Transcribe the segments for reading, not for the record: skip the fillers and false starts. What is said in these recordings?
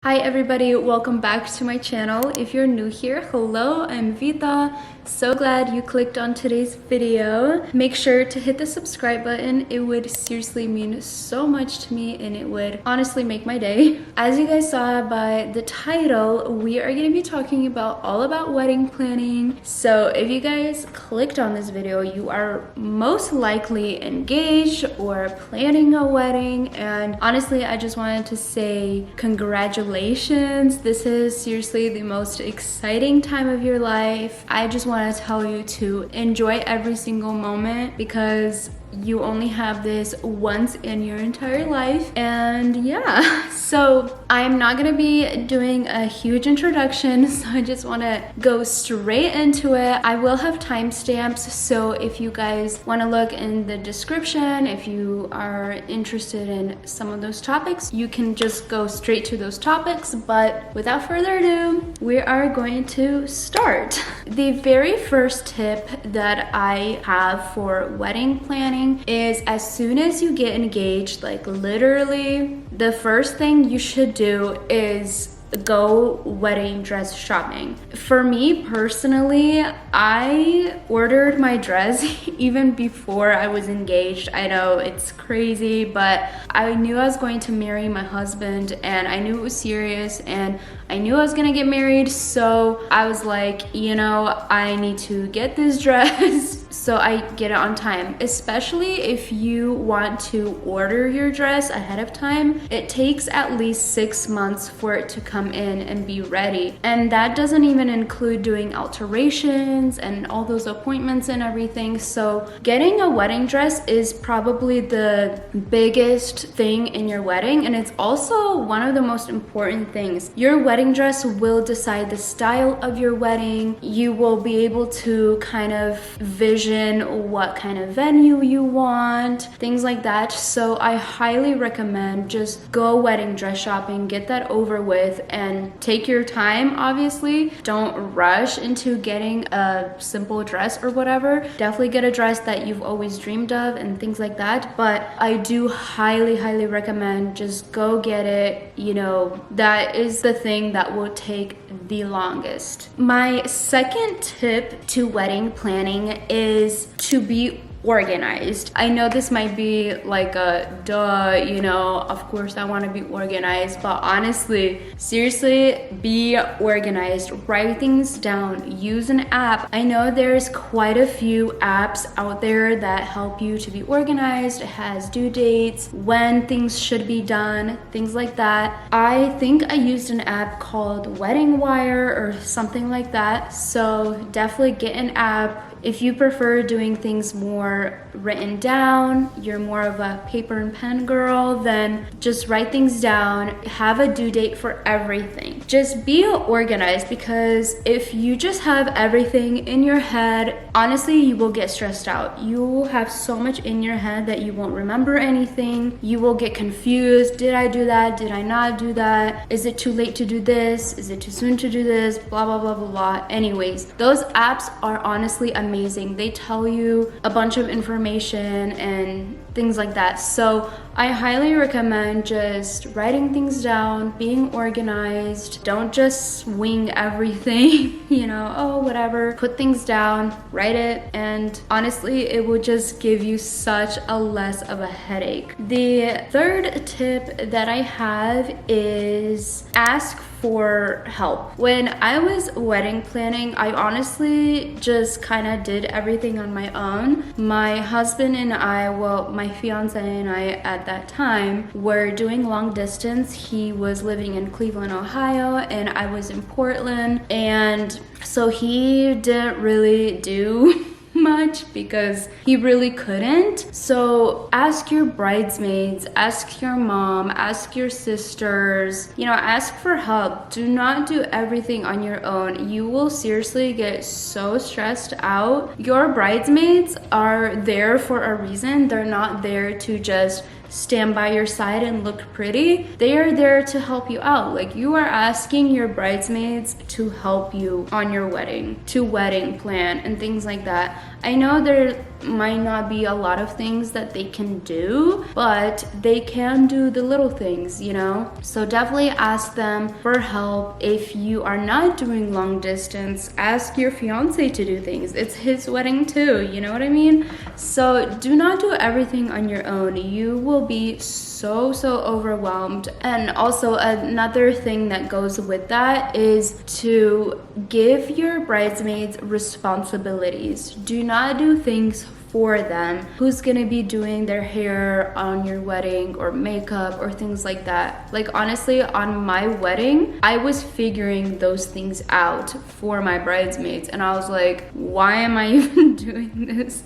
Hi everybody, welcome back to my channel. If you're new here, hello, I'm Vita. So glad you clicked on today's video. Make sure to hit the subscribe button. It would seriously mean so much to me and it would honestly make my day. As you guys saw by the title, we are going to be talking about all about wedding planning. So if you guys clicked on this video, you are most likely engaged or planning a wedding, and honestly I just wanted to say congratulations. This is seriously the most exciting time of your life. I just want to tell you to enjoy every single moment because you only have this once in your entire life. And yeah, so I'm not gonna be doing a huge introduction, so I just want to go straight into it. I will have timestamps, so if you guys want to look in the description, if you are interested in some of those topics, you can just go straight to those topics. But without further ado, we are going to start. The very first tip that I have for wedding planning is as soon as you get engaged, like literally the first thing you should do is go wedding dress shopping. For me personally, I ordered my dress even before I was engaged. I know it's crazy, but I knew I was going to marry my husband and I knew it was serious and I knew I was gonna get married, so I was like, you know, I need to get this dress so I get it on time. Especially if you want to order your dress ahead of time, it takes at least 6 months for it to come in and be ready. And that doesn't even include doing alterations and all those appointments and everything. So getting a wedding dress is probably the biggest thing in your wedding, and it's also one of the most important things. Your wedding dress will decide the style of your wedding. You will be able to kind of vision what kind of venue you want, things like that. So I highly recommend just go wedding dress shopping, get that over with, and take your time. Obviously, don't rush into getting a simple dress or whatever. Definitely get a dress that you've always dreamed of and things like that. But I do highly recommend just go get it. You know, that is the thing that will take the longest. My second tip to wedding planning is to be organized. I know this might be like a duh, you know, of course I want to be organized, but honestly, seriously, be organized. Write things down. Use an app. I know there's quite a few apps out there that help you to be organized. It has due dates, when things should be done, things like that. I think I used an app called Wedding Wire or something like that, so definitely get an app. If you prefer doing things more written down, you're more of a paper and pen girl, then just write things down. Have a due date for everything. Just be organized, because if you just have everything in your head, honestly, you will get stressed out. You will have so much in your head that you won't remember anything. You will get confused. Did I do that? Did I not do that? Is it too late to do this? Is it too soon to do this? Blah, blah, blah, blah, blah. Anyways, those apps are honestly amazing. They tell you a bunch of information and things like that. So I highly recommend just writing things down, being organized. Don't just wing everything, you know, oh, whatever. Put things down, write it, and honestly, it will just give you such a less of a headache. The third tip that I have is ask for help. When I was wedding planning, I honestly just kind of did everything on my own. My husband and I, well, my fiance and I at that time were doing long distance. He was living in Cleveland, Ohio, and I was in Portland, and so he didn't really do much because he really couldn't. So ask your bridesmaids, ask your mom, ask your sisters, you know, ask for help. Do not do everything on your own. You will seriously get so stressed out. Your bridesmaids are there for a reason. They're not there to just stand by your side and look pretty. They are there to help you out. Like, you are asking your bridesmaids to help you on your wedding, to wedding plan and things like that. I know might not be a lot of things that they can do, but they can do the little things, you know? So definitely ask them for help. If you are not doing long distance, ask your fiance to do things. It's his wedding too, you know what I mean? So do not do everything on your own. You will be so overwhelmed. And also another thing that goes with that is to give your bridesmaids responsibilities. Do not do things for them. Who's gonna be doing their hair on your wedding, or makeup, or things like that? Like honestly, on my wedding, I was figuring those things out for my bridesmaids, and I was like, why am I even doing this?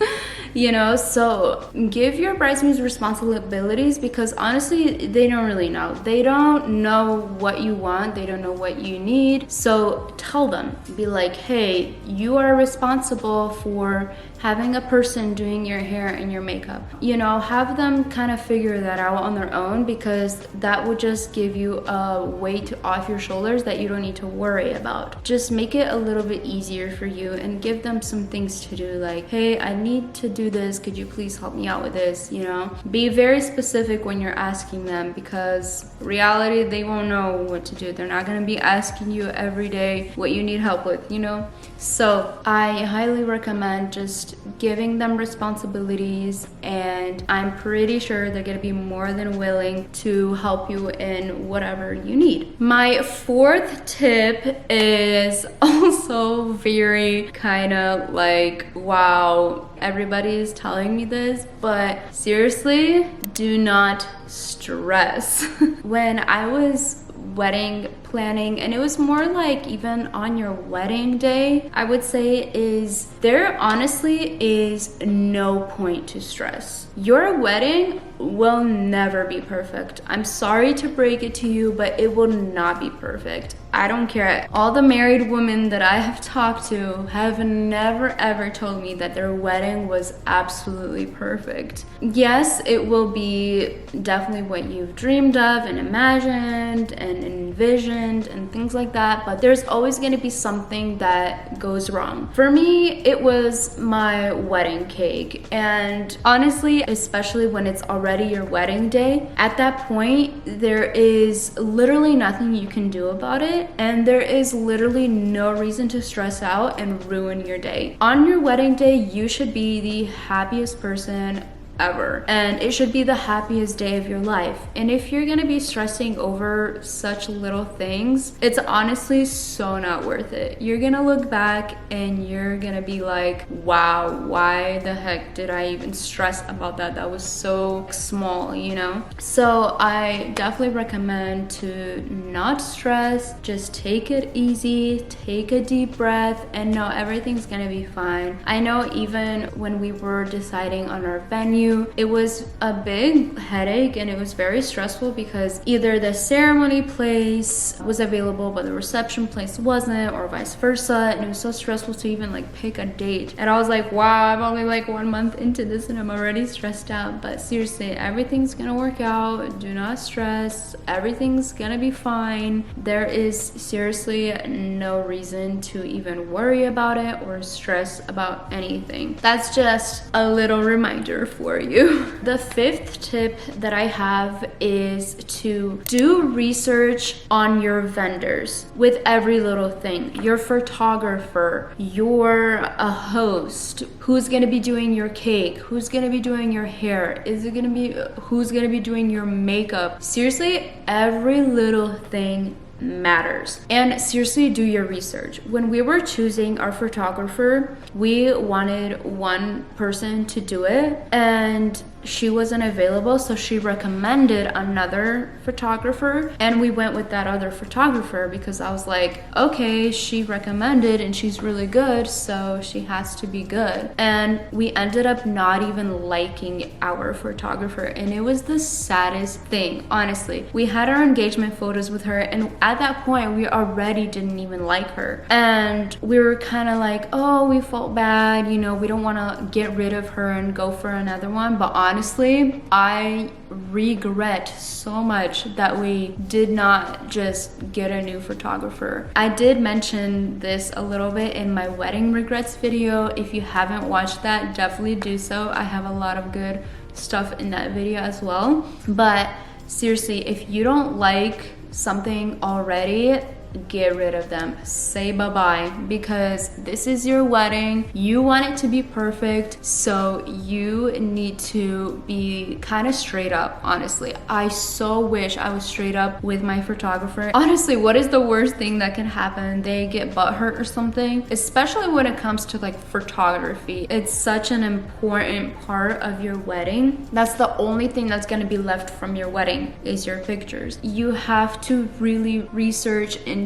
You know, so give your bridesmaids responsibilities, because honestly, they don't really know. They don't know what you want, they don't know what you need. So tell them, be like, hey, you are responsible for having a person doing your hair and your makeup. You know, have them kind of figure that out on their own, because that would just give you a weight off your shoulders that you don't need to worry about. Just make it a little bit easier for you and give them some things to do, like, hey, I need to do this, could you please help me out with this? You know, be very specific when you're asking them, because reality, they won't know what to do. They're not going to be asking you every day what you need help with, you know? So I highly recommend just giving them responsibilities, and I'm pretty sure they're gonna be more than willing to help you in whatever you need. My fourth tip is also very kind of like, wow, everybody is telling me this, but seriously, do not stress. When I was wedding planning, and it was more like even on your wedding day, I would say, is there honestly is no point to stress. Your wedding will never be perfect. I'm sorry to break it to you, but it will not be perfect. I don't care. All the married women that I have talked to have never ever told me that their wedding was absolutely perfect. Yes, it will be definitely what you've dreamed of and imagined and envisioned and things like that, but there's always going to be something that goes wrong. For me, it was my wedding cake, and honestly, especially when it's already your wedding day, at that point, there is literally nothing you can do about it. And there is literally no reason to stress out and ruin your day. On your wedding day, you should be the happiest person ever, and it should be the happiest day of your life. And if you're gonna be stressing over such little things, it's honestly so not worth it. You're gonna look back and you're gonna be like, wow, why the heck did I even stress about that? That was so small, you know? So I definitely recommend to not stress. Just take it easy, take a deep breath, and know everything's gonna be fine. I know even when we were deciding on our venue, it was a big headache and it was very stressful, because either the ceremony place was available but the reception place wasn't, or vice versa, and it was so stressful to even like pick a date. And I was like, wow, I'm only like 1 month into this and I'm already stressed out. But seriously, everything's gonna work out. Do not stress. Everything's gonna be fine. There is seriously no reason to even worry about it or stress about anything. That's just a little reminder for you. The fifth tip that I have is to do research on your vendors with every little thing. Your photographer, your host, who's gonna be doing your cake, who's gonna be doing your hair, who's gonna be doing your makeup. Seriously, every little thing matters. And seriously, do your research. When we were choosing our photographer, we wanted one person to do it, and she wasn't available, so she recommended another photographer, and we went with that other photographer because I was like, okay, she recommended and she's really good, so she has to be good. And we ended up not even liking our photographer, and it was the saddest thing, honestly. We had our engagement photos with her, and at that point we already didn't even like her, and we were kind of like, oh, we felt bad, you know, we don't want to get rid of her and go for another one. But honestly, I regret so much that we did not just get a new photographer. I did mention this a little bit in my wedding regrets video. If you haven't watched that, definitely do so. I have a lot of good stuff in that video as well. But seriously, if you don't like something already, get rid of them. Say bye-bye, because this is your wedding. You want it to be perfect, so you need to be kind of straight up. Honestly, I so wish I was straight up with my photographer. Honestly, what is the worst thing that can happen? They get butthurt or something, especially when it comes to like photography. It's such an important part of your wedding. That's the only thing that's going to be left from your wedding is your pictures. You have to really research into,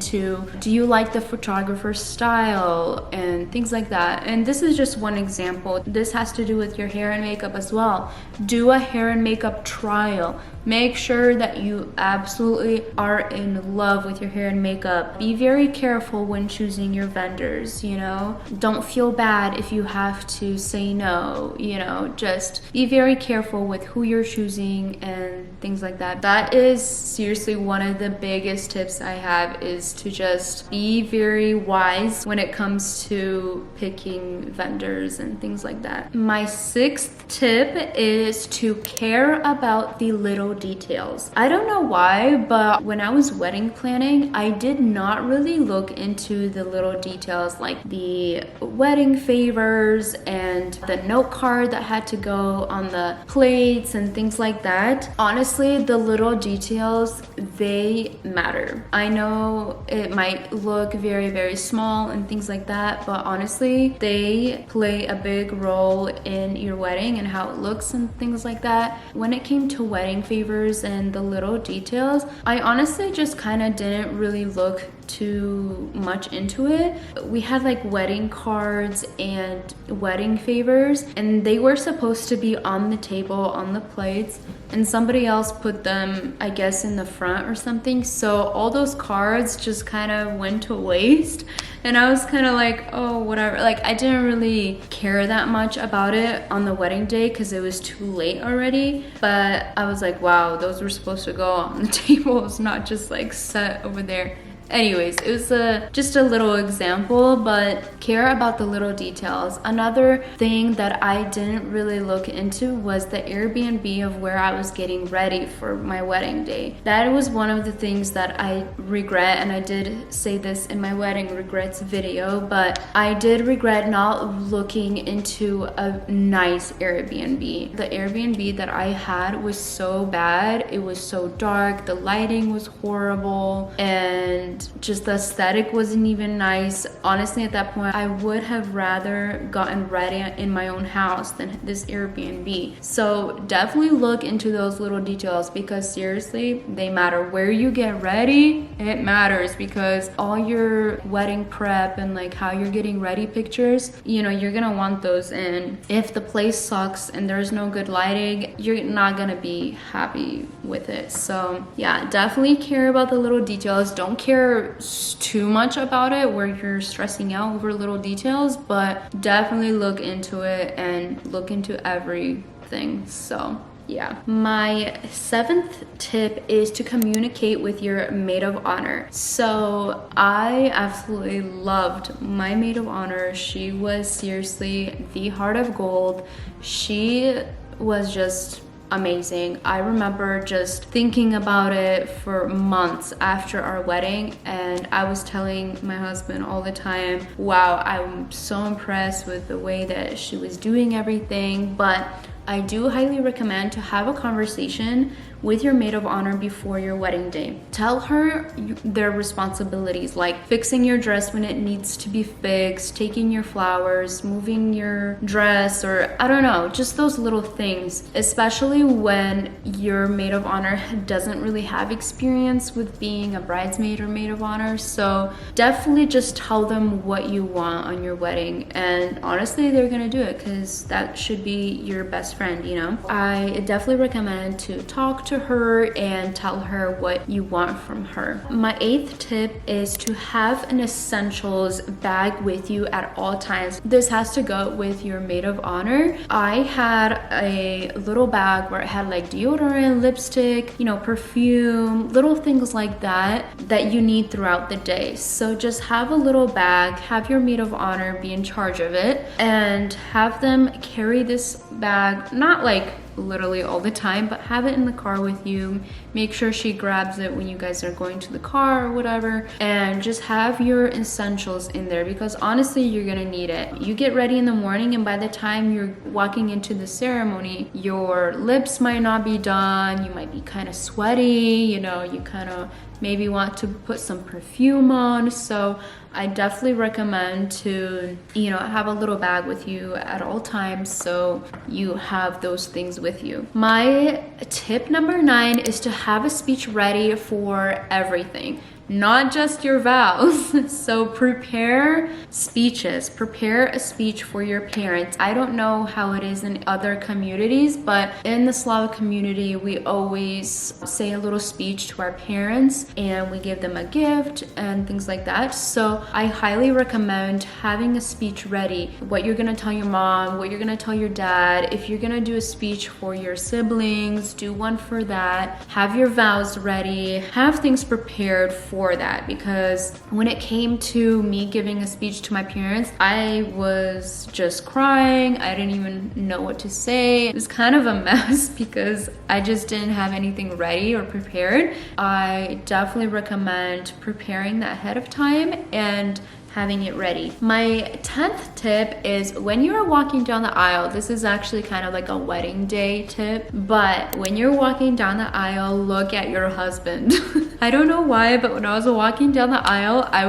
do you like the photographer's style and things like that. And this is just one example. This has to do with your hair and makeup as well. Do a hair and makeup trial. Make sure that you absolutely are in love with your hair and makeup. Be very careful when choosing your vendors, you know? Don't feel bad if you have to say no, you know? Just be very careful with who you're choosing and things like that. That is seriously one of the biggest tips I have, is to just be very wise when it comes to picking vendors and things like that. My 6th tip is to care about the little details. I don't know why, but when I was wedding planning, I did not really look into the little details, like the wedding favors and the note card that had to go on the plates and things like that. Honestly, the little details, they matter. I know it might look very, very small and things like that, but honestly, they play a big role in your wedding and how it looks and things like that. When it came to wedding favors and the little details, I honestly just kind of didn't really look too much into it. We had like wedding cards and wedding favors, and they were supposed to be on the table on the plates, and somebody else put them, I guess, in the front or something. So all those cards just kind of went to waste, and I was kind of like, oh, whatever. Like, I didn't really care that much about it on the wedding day because it was too late already. But I was like, wow, those were supposed to go on the tables, not just like set over there. Anyways, it was just a little example, but care about the little details. Another thing that I didn't really look into was the Airbnb of where I was getting ready for my wedding day. That was one of the things that I regret, and I did say this in my wedding regrets video, but I did regret not looking into a nice Airbnb. The Airbnb that I had was so bad. It was so dark, the lighting was horrible, and just the aesthetic wasn't even nice. Honestly, at that point, I would have rather gotten ready in my own house than this Airbnb. So definitely look into those little details, because seriously, they matter. Where you get ready, it matters, because all your wedding prep and like how you're getting ready pictures, you know, you're gonna want those. And if the place sucks and there's no good lighting, you're not gonna be happy with it. So yeah, definitely care about the little details. Don't care too much about it where you're stressing out over little details, but definitely look into it and look into everything. So yeah. My 7th tip is to communicate with your maid of honor. So I absolutely loved my maid of honor. She was seriously the heart of gold. She was just amazing. I remember just thinking about it for months after our wedding, and I was telling my husband all the time, wow, I'm so impressed with the way that she was doing everything. But I do highly recommend to have a conversation with your maid of honor before your wedding day. Tell her their responsibilities, like fixing your dress when it needs to be fixed, taking your flowers, moving your dress, or I don't know, just those little things, especially when your maid of honor doesn't really have experience with being a bridesmaid or maid of honor. So definitely just tell them what you want on your wedding, and honestly, they're gonna do it, because that should be your best friend, you know? I definitely recommend to talk to her and tell her what you want from her. My 8th tip is to have an essentials bag with you at all times. This has to go with your maid of honor. I had a little bag where it had like deodorant, lipstick, you know, perfume, little things like that you need throughout the day. So just have a little bag, have your maid of honor be in charge of it, and have them carry this bag, not like literally all the time, but have it in the car with you. Make sure she grabs it when you guys are going to the car or whatever, and just have your essentials in there, because honestly you're gonna need it. You get ready in the morning and by the time you're walking into the ceremony, your lips might not be done, you might be kind of sweaty, you know, you kind of maybe want to put some perfume on. So I definitely recommend to, you know, have a little bag with you at all times so you have those things with you. My tip number 9 is to have a speech ready for everything, not just your vows. So prepare speeches, prepare a speech for your parents. I don't know how it is in other communities, but in the Slavic community, we always say a little speech to our parents and we give them a gift and things like that. So I highly recommend having a speech ready. What you're gonna tell your mom, what you're gonna tell your dad. If you're gonna do a speech for your siblings, do one for that. Have your vows ready, have things prepared for that, because when it came to me giving a speech to my parents, I was just crying. I didn't even know what to say. It was kind of a mess because I just didn't have anything ready or prepared. I definitely recommend preparing that ahead of time and having it ready. My 10th tip is when you're walking down the aisle, this is actually kind of like a wedding day tip, but when you're walking down the aisle, look at your husband. I don't know why, but when I was walking down the aisle, I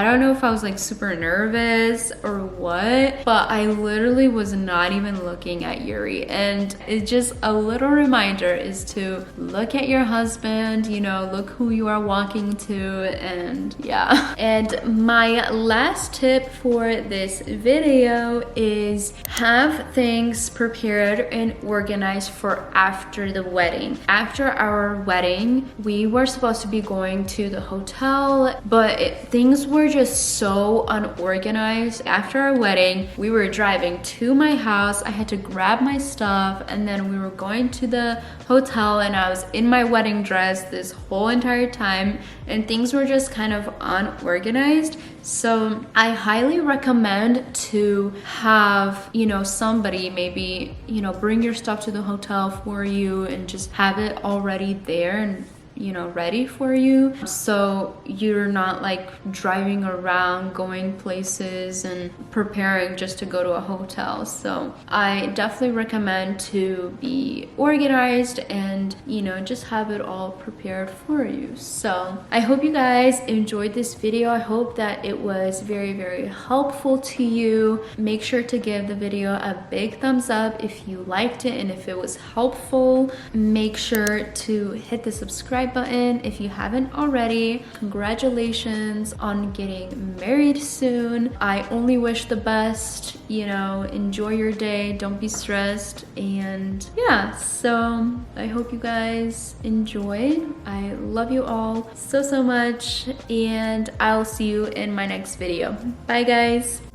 don't know if I was like super nervous or what, but I literally was not even looking at Yuri. And it's just a little reminder is to look at your husband, you know, look who you are walking to, and yeah. And my last tip for this video is have things prepared and organized for after the wedding. After our wedding, we were supposed to be going to the hotel, but things were just so unorganized. After our wedding, we were driving to my house. I had to grab my stuff, and then we were going to the hotel, and I was in my wedding dress this whole entire time, and things were just kind of unorganized. So I highly recommend to have, you know, somebody maybe, you know, bring your stuff to the hotel for you and just have it already there and, you know, ready for you, so you're not like driving around going places and preparing just to go to a hotel. So I definitely recommend to be organized and, you know, just have it all prepared for you. So I hope you guys enjoyed this video. I hope that it was very, very helpful to you. Make sure to give the video a big thumbs up if you liked it and if it was helpful. Make sure to hit the subscribe button if you haven't already. Congratulations on getting married soon. I only wish the best, you know, enjoy your day, don't be stressed, and yeah, so I hope you guys enjoyed. I love you all so much, and I'll see you in my next video. Bye guys.